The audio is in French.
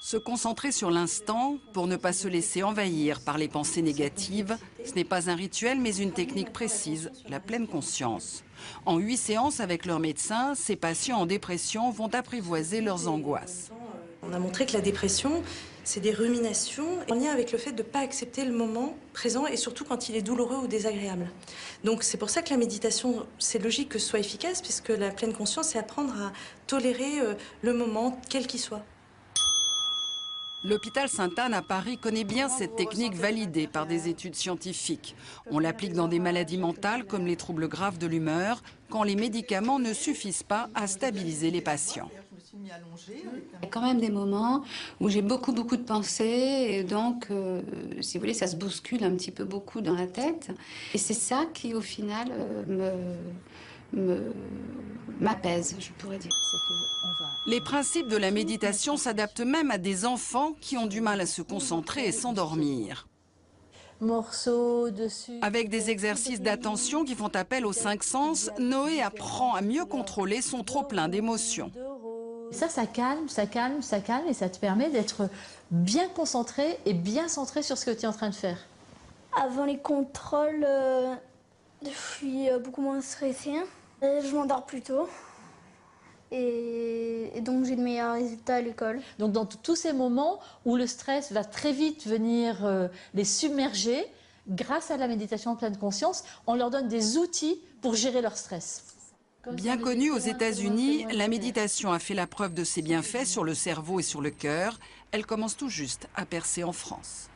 Se concentrer sur l'instant pour ne pas se laisser envahir par les pensées négatives, ce n'est pas un rituel mais une technique précise, la pleine conscience. En 8 séances avec leur médecin, ces patients en dépression vont apprivoiser leurs angoisses. On a montré que la dépression, c'est des ruminations en lien avec le fait de ne pas accepter le moment présent et surtout quand il est douloureux ou désagréable. Donc c'est pour ça que la méditation, c'est logique que ce soit efficace puisque la pleine conscience, c'est apprendre à tolérer le moment, quel qu'il soit. L'hôpital Sainte-Anne à Paris connaît bien cette technique validée par des études scientifiques. On l'applique dans des maladies mentales comme les troubles graves de l'humeur, quand les médicaments ne suffisent pas à stabiliser les patients. Il y a quand même des moments où j'ai beaucoup de pensées et donc, si vous voulez, ça se bouscule un petit peu beaucoup dans la tête. Et c'est ça qui, au final, m'apaise, je pourrais dire. Les principes de la méditation s'adaptent même à des enfants qui ont du mal à se concentrer et s'endormir. Avec des exercices d'attention qui font appel aux 5 sens, Noé apprend à mieux contrôler son trop-plein d'émotions. Ça calme et ça te permet d'être bien concentré et bien centré sur ce que tu es en train de faire. Avant les contrôles, je suis beaucoup moins stressée. Je m'endors plus tôt. Et donc j'ai de meilleurs résultats à l'école. Donc dans tous ces moments où le stress va très vite venir les submerger, grâce à la méditation en pleine conscience, on leur donne des outils pour gérer leur stress. Bien connue aux États-Unis, la méditation a fait la preuve de ses bienfaits sur le cerveau et sur le cœur. Elle commence tout juste à percer en France.